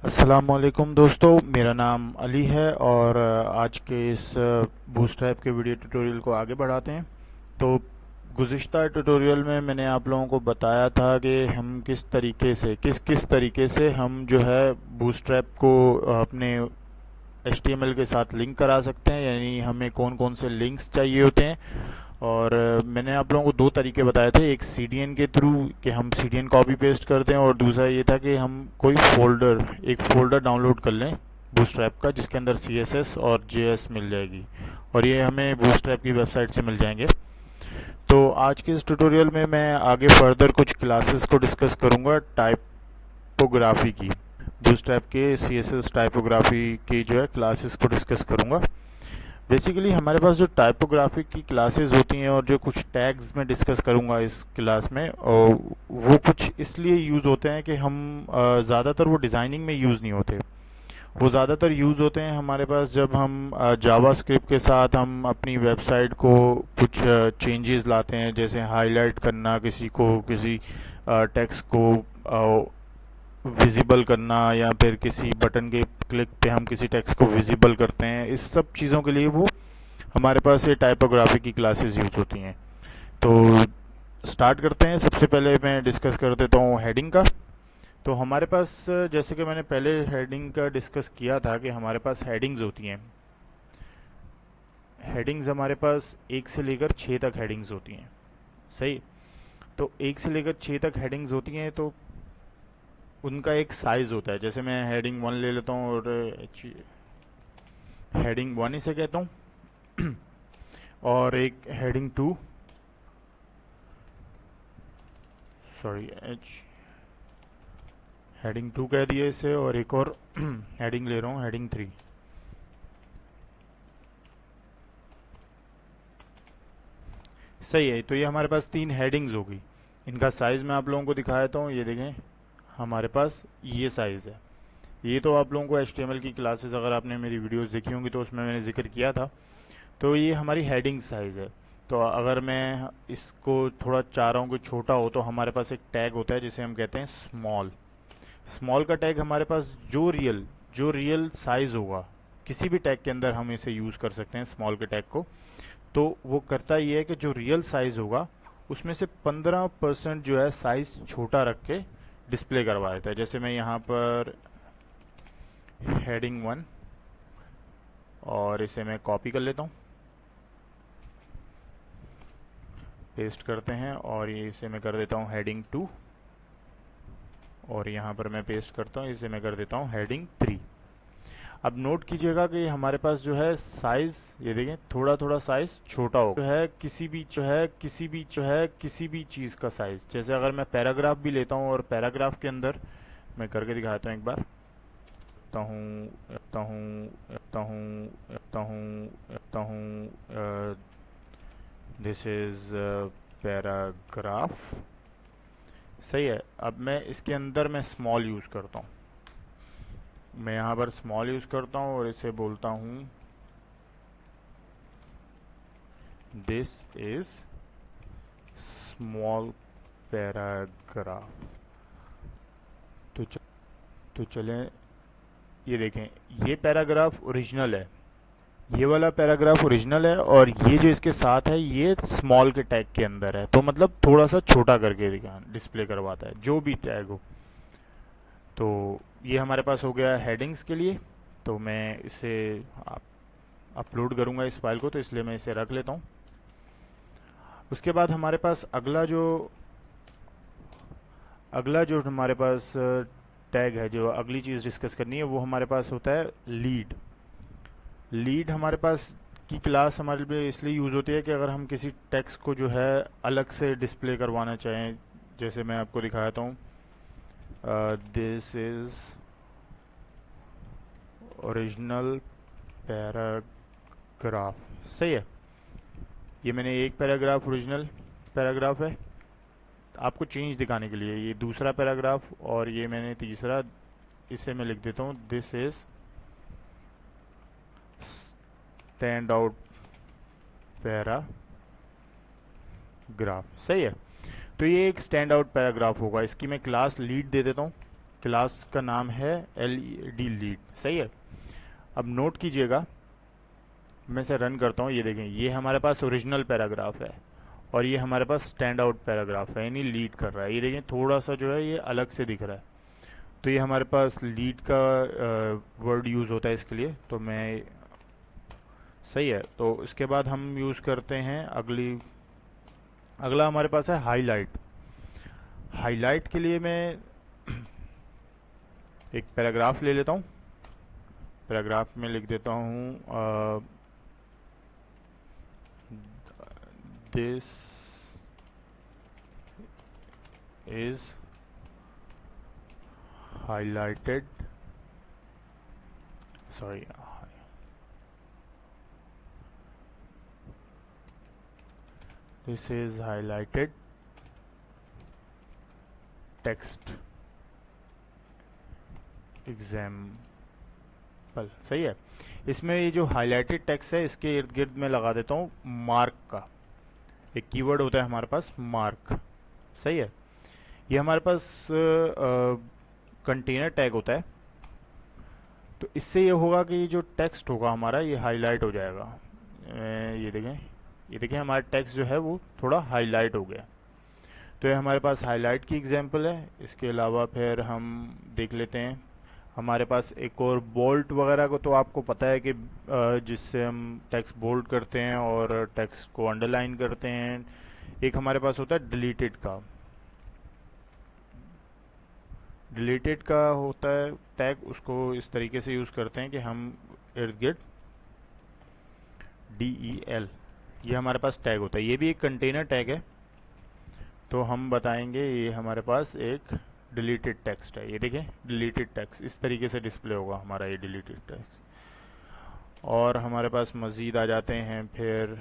अस्सलामुअलैकुम दोस्तों, मेरा नाम अली है और आज के इस बूटस्ट्रैप के वीडियो ट्यूटोरियल को आगे बढ़ाते हैं। तो गुज़िश्ता ट्यूटोरियल में मैंने आप लोगों को बताया था कि हम किस किस तरीके से हम जो है बूटस्ट्रैप को अपने HTML के साथ लिंक करा सकते हैं, यानी हमें कौन कौन से लिंक्स चाहिए होते हैं। और मैंने आप लोगों को दो तरीके बताए थे, एक CDN के थ्रू कि हम CDN कॉपी पेस्ट कर दें, और दूसरा ये था कि हम एक फोल्डर डाउनलोड कर लें बूटस्ट्रैप का, जिसके अंदर CSS और JS मिल जाएगी, और ये हमें बूटस्ट्रैप की वेबसाइट से मिल जाएंगे। तो आज के इस ट्यूटोरियल में मैं आगे फर्दर कुछ क्लासेस को डिस्कस करूंगा टाइपोग्राफी की। बूटस्ट्रैप के CSS टाइपोग्राफी की जो है क्लासेस को डिस्कस करूंगा। बेसिकली हमारे पास जो टाइपोग्राफिक की क्लासेस होती हैं और जो कुछ टैग्स मैं डिस्कस करूंगा इस क्लास में, और वो कुछ इसलिए यूज़ होते हैं कि हम ज़्यादातर वो डिज़ाइनिंग में यूज़ नहीं होते। वो ज़्यादातर यूज़ होते हैं हमारे पास जब हम जावास्क्रिप्ट के साथ हम अपनी वेबसाइट को कुछ चेंजेस लाते हैं, जैसे हाईलाइट करना, किसी टेक्स्ट को विजिबल करना, या फिर किसी बटन के क्लिक पे हम किसी टेक्स्ट को विजिबल करते हैं। इस सब चीज़ों के लिए वो हमारे पास ये टाइपोग्राफी की क्लासेस यूज़ होती हैं। तो स्टार्ट करते हैं। सबसे पहले मैं डिस्कस कर देता हूँ हेडिंग का। तो हमारे पास जैसे कि मैंने पहले हेडिंग का डिस्कस किया था कि हमारे पास हेडिंग्स होती हैं। हेडिंग्स हमारे पास 1 से लेकर 6 तक हेडिंग्स होती हैं। सही। तो 1 से लेकर 6 तक हेडिंग्स होती हैं, तो उनका एक साइज़ होता है। जैसे मैं हेडिंग 1 ले लेता हूँ, और हेडिंग 1 इसे कहता हूँ और एक हेडिंग 2, सॉरी हेडिंग 2 कह दिया इसे, और एक और हेडिंग ले रहा हूँ, हेडिंग 3। सही है। तो ये हमारे पास 3 हेडिंग्स होगी। इनका साइज़ मैं आप लोगों को दिखा देता हूँ। ये देखें, हमारे पास ये साइज़ है। ये तो आप लोगों को HTML की क्लासेस, अगर आपने मेरी वीडियोस देखी होंगी तो उसमें मैंने जिक्र किया था। तो ये हमारी हेडिंग साइज़ है। तो अगर मैं इसको थोड़ा चाह रहा हूँ कि छोटा हो, तो हमारे पास एक टैग होता है जिसे हम कहते हैं स्मॉल। स्मॉल का टैग हमारे पास जो रियल साइज़ होगा, किसी भी टैग के अंदर हम इसे यूज़ कर सकते हैं स्मॉल के टैग को। तो वो करता ये है कि जो रियल साइज़ होगा उसमें से 15% जो है साइज़ छोटा रख के डिस्प्ले करवा देता है। जैसे मैं यहाँ पर हेडिंग 1, और इसे मैं कॉपी कर लेता हूँ, पेस्ट करते हैं, और ये इसे मैं कर देता हूँ हेडिंग 2, और यहाँ पर मैं पेस्ट करता हूँ, इसे मैं कर देता हूँ हेडिंग 3। अब नोट कीजिएगा कि हमारे पास जो है साइज, ये देखें, थोड़ा थोड़ा साइज छोटा होगा। जो है किसी भी चीज़ का साइज, जैसे अगर मैं पैराग्राफ भी लेता हूँ, और पैराग्राफ के अंदर मैं करके दिखाता हूँ एक बार। This is paragraph. सही है। अब मैं इसके अंदर मैं स्मॉल यूज़ करता हूँ। मैं यहाँ पर स्मॉल यूज़ करता हूँ और इसे बोलता हूँ दिस इज स्मॉल पैराग्राफ। तो च, तो चलें, ये देखें, ये पैराग्राफ ओरिजिनल है, ये वाला पैराग्राफ ओरिजिनल है, और ये जो इसके साथ है ये स्मॉल के टैग के अंदर है। तो मतलब थोड़ा सा छोटा करके डिस्प्ले करवाता है जो भी टैग हो। तो ये हमारे पास हो गया हेडिंग्स के लिए। तो मैं इसे अपलोड करूँगा इस फाइल को, तो इसलिए मैं इसे रख लेता हूँ। उसके बाद हमारे पास अगला जो हमारे पास टैग है, जो अगली चीज़ डिस्कस करनी है, वो हमारे पास होता है लीड। लीड हमारे पास की क्लास हमारे लिए इसलिए यूज़ होती है कि अगर हम किसी टेक्स्ट को जो है अलग से डिस्प्ले करवाना चाहें, जैसे मैं आपको दिखाता हूँ, दिस इज ओरिजिनल पैराग्राफ। सही है। ये मैंने एक पैराग्राफ, ओरिजिनल पैराग्राफ है, आपको चेंज दिखाने के लिए ये दूसरा पैराग्राफ, और ये मैंने तीसरा, इसे मैं लिख देता हूँ this is stand out paragraph. सही है। तो ये एक स्टैंड आउट पैराग्राफ होगा, इसकी मैं क्लास लीड दे देता हूँ। क्लास का नाम है LED लीड। सही है। अब नोट कीजिएगा, मैं इसे रन करता हूँ। ये देखें, ये हमारे पास ओरिजिनल पैराग्राफ है और ये हमारे पास स्टैंड आउट पैराग्राफ है, यानी लीड कर रहा है। ये देखें थोड़ा सा जो है ये अलग से दिख रहा है, तो ये हमारे पास लीड का वर्ड यूज़ होता है इसके लिए। तो मैं सही है। तो इसके बाद हम यूज़ करते हैं अगला हमारे पास है हाईलाइट। हाईलाइट के लिए मैं एक पैराग्राफ ले लेता हूँ। पैराग्राफ में लिख देता हूँ this is highlighted, sorry, this is highlighted text example। सही है। इसमें ये जो हाईलाइटेड टेक्स्ट है इसके इर्द गिर्द में लगा देता हूँ मार्क का। एक कीवर्ड होता है हमारे पास मार्क। सही है। ये हमारे पास कंटेनर टैग होता है, तो इससे ये होगा कि ये जो टेक्स्ट होगा हमारा ये हाईलाइट हो जाएगा। ये देखें हमारा टेक्स्ट जो है वो थोड़ा हाईलाइट हो गया। तो ये हमारे पास हाईलाइट की एग्जांपल है। इसके अलावा फिर हम देख लेते हैं हमारे पास एक और बोल्ट वगैरह को। तो आपको पता है कि जिससे हम टेक्स्ट बोल्ड करते हैं और टेक्स्ट को अंडरलाइन करते हैं। एक हमारे पास होता है डिलीटेड का। डिलीटेड का होता है टैग, उसको इस तरीके से यूज़ करते हैं कि हम इर्द गिर्द DEL, ये हमारे पास टैग होता है। ये भी एक कंटेनर टैग है। तो हम बताएंगे ये हमारे पास एक डिलीटेड टेक्स्ट है। ये देखें डिलीटेड टेक्स्ट इस तरीके से डिस्प्ले होगा हमारा ये डिलीटेड टेक्स्ट। और हमारे पास मज़ीद आ जाते हैं फिर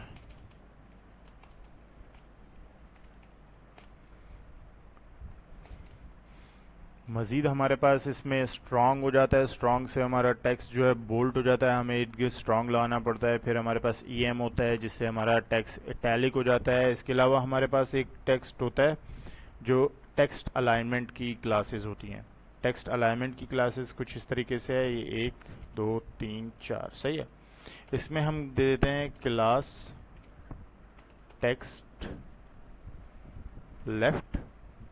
मज़ीद हमारे पास इसमें स्ट्रॉन्ग हो जाता है। स्ट्रॉन्ग से हमारा टेक्स्ट जो है बोल्ड हो जाता है, हमें इर्द गिर्द स्ट्रॉन्ग लगाना पड़ता है। फिर हमारे पास EM होता है जिससे हमारा टेक्स्ट इटैलिक हो जाता है। इसके अलावा हमारे पास एक टेक्स्ट होता है जो टेक्स्ट अलाइनमेंट की क्लासेस होती हैं। टेक्स्ट अलाइनमेंट की क्लासेस कुछ इस तरीके से है, ये 1 2 3 4। सही है। इसमें हम दे देते हैं क्लास टेक्स्ट लेफ्ट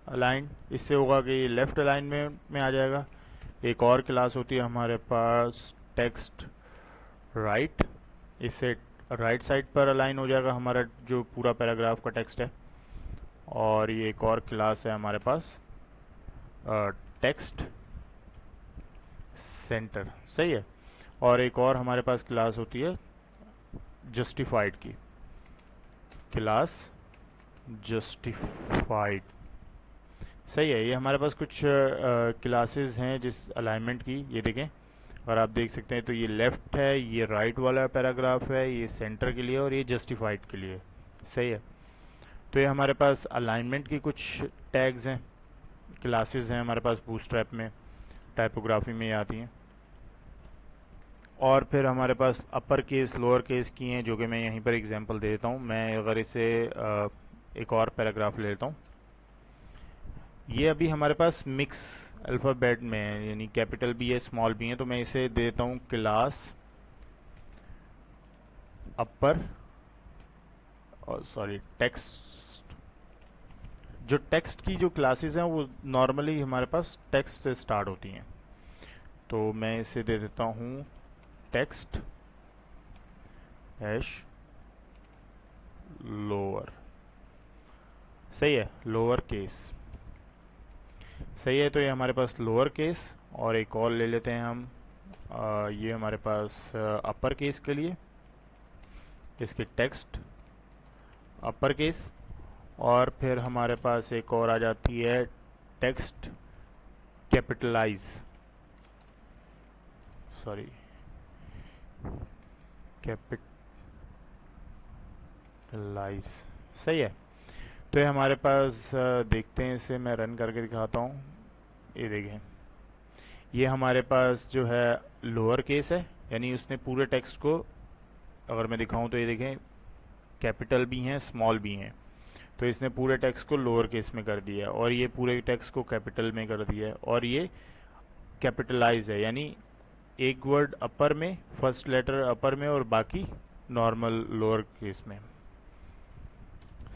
अलाइन। इससे होगा कि लेफ्ट अलाइनमेंट में आ जाएगा। एक और क्लास होती है हमारे पास टेक्स्ट राइट, इससे राइट साइड पर अलाइन हो जाएगा हमारा जो पूरा पैराग्राफ का टेक्स्ट है। और ये एक और क्लास है हमारे पास टेक्स्ट सेंटर। सही है। और एक और हमारे पास क्लास होती है जस्टिफाइड की, क्लास जस्टिफाइड। सही है। ये हमारे पास कुछ क्लासेस हैं जिस अलाइनमेंट की। ये देखें, और आप देख सकते हैं तो ये लेफ़्ट है, ये राइट वाला पैराग्राफ है, ये सेंटर के लिए और ये जस्टिफाइड के लिए। सही है। तो ये हमारे पास अलाइनमेंट की कुछ टैग्स हैं, क्लासेस हैं हमारे पास बूटस्ट्रैप में, टाइपोग्राफी में आती हैं। और फिर हमारे पास अपर केस लोअर केस की हैं, जो कि मैं यहीं पर एग्जांपल दे देता हूँ। मैं अगर इसे एक और पैराग्राफ ले लेता हूँ, ये अभी हमारे पास मिक्स अल्फ़ाबेट में है, यानी कैपिटल भी है स्मॉल भी है। तो मैं इसे देता हूँ क्लास अपर और सॉरी टेक्स्ट। जो टेक्स्ट की जो क्लासेस हैं वो नॉर्मली हमारे पास टेक्स्ट से स्टार्ट होती हैं। तो मैं इसे दे देता हूँ टेक्स्ट हैश लोअर। सही है, लोअर केस। सही है। तो ये हमारे पास लोअर केस। और एक और ले लेते हैं हम ये हमारे पास अपर केस के लिए, इसकी टेक्स्ट अपर केस। और फिर हमारे पास एक और आ जाती है टेक्स्ट कैपिटलाइज, सॉरी कैपिटलाइज। सही है। तो ये हमारे पास देखते हैं, इसे मैं रन करके दिखाता हूँ। ये देखें, ये हमारे पास जो है लोअर केस है, यानी उसने पूरे टेक्स्ट को, अगर मैं दिखाऊं तो ये देखें कैपिटल भी हैं स्मॉल भी हैं। तो इसने पूरे टेक्स्ट को लोअर केस में कर दिया और ये पूरे टेक्स्ट को कैपिटल में कर दिया। और ये कैपिटलाइज है, यानी एक वर्ड अपर में, फर्स्ट लेटर अपर में और बाकी नॉर्मल लोअर केस में।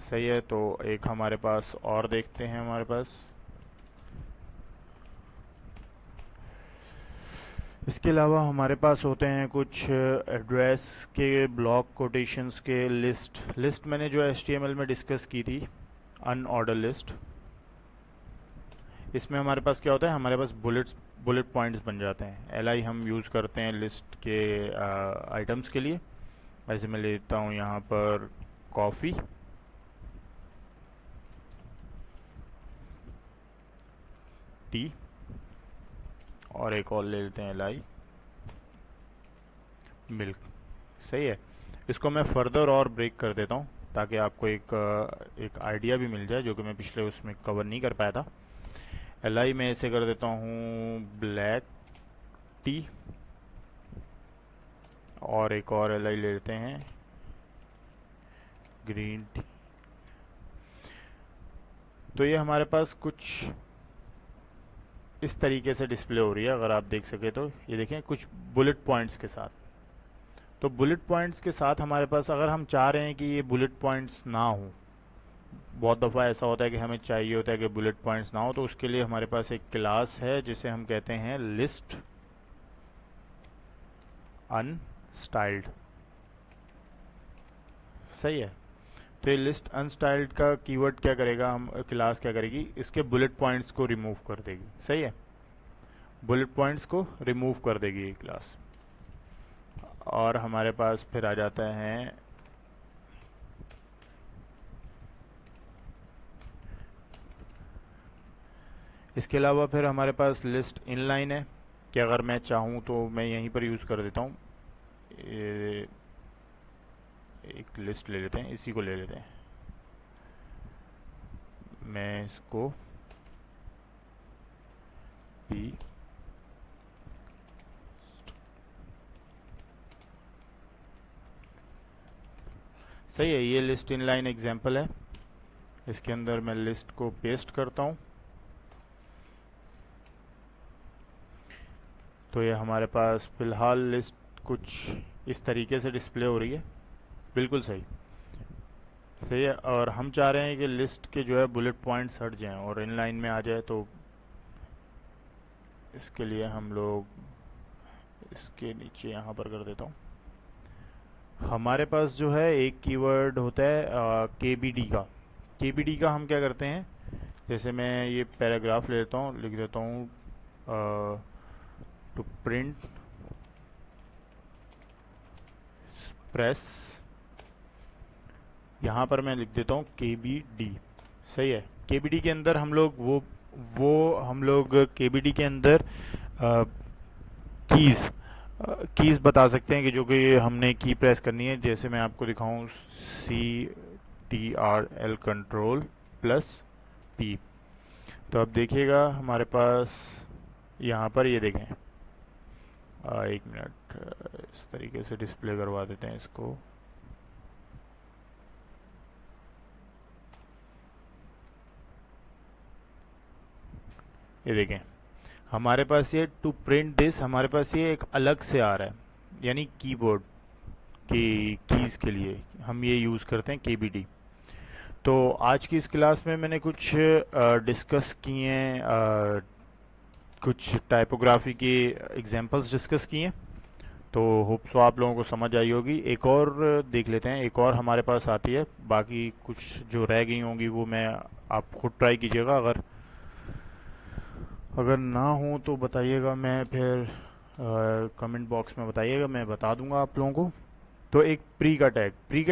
सही है। तो एक हमारे पास और देखते हैं, हमारे पास इसके अलावा हमारे पास होते हैं कुछ एड्रेस के ब्लॉक कोटेशंस के लिस्ट मैंने जो HTML में डिस्कस की थी, अनऑर्डर लिस्ट। इसमें हमारे पास क्या होता है, हमारे पास बुलेट पॉइंट्स बन जाते हैं। LI हम यूज़ करते हैं लिस्ट के आइटम्स के लिए। ऐसे मैं लेता हूँ यहाँ पर कॉफ़ी, टी, और एक और ले लेते हैं LI मिल्क। सही है। इसको मैं फर्दर और ब्रेक कर देता हूँ ताकि आपको एक आइडिया भी मिल जाए, जो कि मैं पिछले उसमें कवर नहीं कर पाया था। LI में ऐसे कर देता हूँ ब्लैक टी, और एक और LI ले लेते हैं ग्रीन टी। तो ये हमारे पास कुछ इस तरीके से डिस्प्ले हो रही है, अगर आप देख सके तो। ये देखें, कुछ बुलेट पॉइंट्स के साथ। तो बुलेट पॉइंट्स के साथ हमारे पास, अगर हम चाह रहे हैं कि ये बुलेट पॉइंट्स ना हो, बहुत दफ़ा ऐसा होता है कि हमें चाहिए होता है कि बुलेट पॉइंट्स ना हो, तो उसके लिए हमारे पास एक क्लास है जिसे हम कहते हैं लिस्ट अनस्टाइल्ड। सही है। तो ये लिस्ट अनस्टाइल्ड का कीवर्ड क्या करेगा, हम क्लास क्या करेगी, इसके बुलेट पॉइंट्स को रिमूव कर देगी। सही है। बुलेट पॉइंट्स को रिमूव कर देगी ये क्लास। और हमारे पास फिर आ जाता है इसके अलावा फिर हमारे पास लिस्ट इनलाइन है कि अगर मैं चाहूँ तो मैं यहीं पर यूज़ कर देता हूँ। एक लिस्ट ले लेते हैं, इसी को ले लेते हैं। मैं इसको पी सही है। ये लिस्ट इनलाइन एग्जाम्पल है। इसके अंदर मैं लिस्ट को पेस्ट करता हूँ, तो ये हमारे पास फ़िलहाल लिस्ट कुछ इस तरीके से डिस्प्ले हो रही है। बिल्कुल सही। सही है। और हम चाह रहे हैं कि लिस्ट के जो है बुलेट पॉइंट्स हट जाएं और इनलाइन में आ जाए, तो इसके लिए हम लोग इसके नीचे यहाँ पर कर देता हूँ। हमारे पास जो है एक कीवर्ड होता है KBD का। KBD का हम क्या करते हैं, जैसे मैं ये पैराग्राफ ले लेता हूँ, लिख देता हूँ टू प्रिंट प्रेस, यहाँ पर मैं लिख देता हूँ KBD। सही है। KBD के अंदर हम लोग हम लोग KBD के अंदर कीज़ बता सकते हैं कि जो कि हमने की प्रेस करनी है। जैसे मैं आपको दिखाऊं, CTRL कंट्रोल प्लस P। तो अब देखिएगा हमारे पास यहाँ पर, ये देखें, एक मिनट, इस तरीके से डिस्प्ले करवा देते हैं इसको। ये देखें, हमारे पास ये टू प्रिंट दिस, हमारे पास ये एक अलग से आ रहा है, यानी कीबोर्ड की कीज़ के लिए हम ये यूज़ करते हैं KBD। तो आज की इस क्लास में मैंने कुछ डिस्कस किए हैं, कुछ टाइपोग्राफी के एग्जांपल्स डिस्कस किए हैं। तो होप सो आप लोगों को समझ आई होगी। एक और देख लेते हैं, एक और हमारे पास आती है। बाकी कुछ जो रह गई होंगी वो मैं, आप खुद ट्राई कीजिएगा। अगर ना हो तो बताइएगा, मैं फिर कमेंट बॉक्स में बताइएगा, मैं बता दूंगा आप लोगों को। तो एक प्री का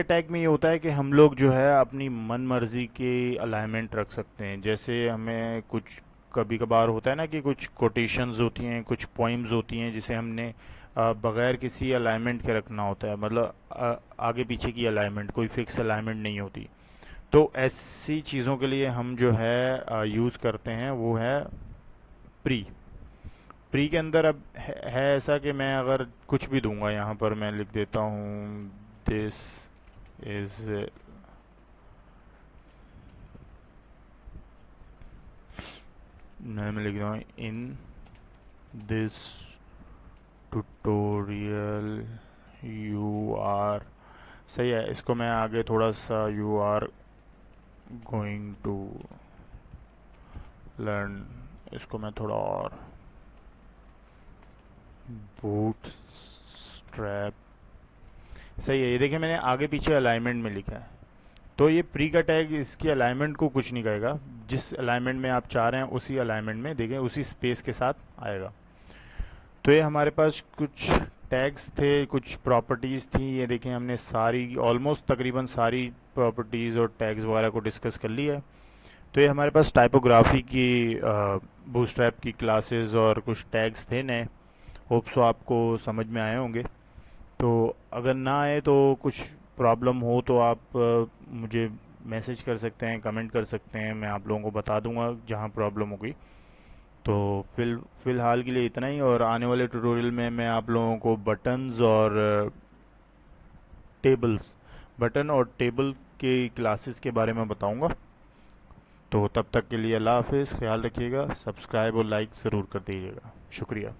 टैग में ये होता है कि हम लोग जो है अपनी मन मर्जी के अलाइनमेंट रख सकते हैं। जैसे हमें कुछ कभी कभार होता है ना कि कुछ कोटेशंस होती हैं, कुछ पोइम्स होती हैं जिसे हमने बगैर किसी अलाइनमेंट के रखना होता है, मतलब आगे पीछे की अलाइनमेंट, कोई फिक्स अलाइनमेंट नहीं होती। तो ऐसी चीज़ों के लिए हम जो है यूज़ करते हैं वो है प्री। प्री के अंदर अब है ऐसा कि मैं अगर कुछ भी दूंगा, यहाँ पर मैं लिख देता हूँ दिस इज, मैं लिख रहा हूँ in this tutorial you are, सही है, इसको मैं आगे थोड़ा सा you are going to learn, इसको मैं थोड़ा और बूट स्ट्रैप, सही है। ये देखिए मैंने आगे पीछे अलाइनमेंट में लिखा है, तो ये प्री का टैग इसकी अलाइनमेंट को कुछ नहीं कहेगा, जिस अलाइनमेंट में आप चाह रहे हैं उसी अलाइनमेंट में देखें उसी स्पेस के साथ आएगा। तो ये हमारे पास कुछ टैग्स थे, कुछ प्रॉपर्टीज़ थी, ये देखें हमने सारी ऑलमोस्ट तकरीबन सारी प्रॉपर्टीज़ और टैग्स वगैरह को डिस्कस कर लिया है। तो ये हमारे पास टाइपोग्राफी की बूटस्ट्रैप की क्लासेस और कुछ टैग्स थे नए, होप सो आपको समझ में आए होंगे। तो अगर ना आए तो कुछ प्रॉब्लम हो तो आप मुझे मैसेज कर सकते हैं, कमेंट कर सकते हैं, मैं आप लोगों को बता दूंगा जहां प्रॉब्लम होगी। तो फ़िलहाल के लिए इतना ही, और आने वाले ट्यूटोरियल में मैं आप लोगों को बटन्स और टेबल्स, बटन और टेबल के क्लासेस के बारे में बताऊंगा। तो तब तक के लिए अल्लाह हाफिज़, ख्याल रखिएगा, सब्सक्राइब और लाइक ज़रूर कर दीजिएगा, शुक्रिया।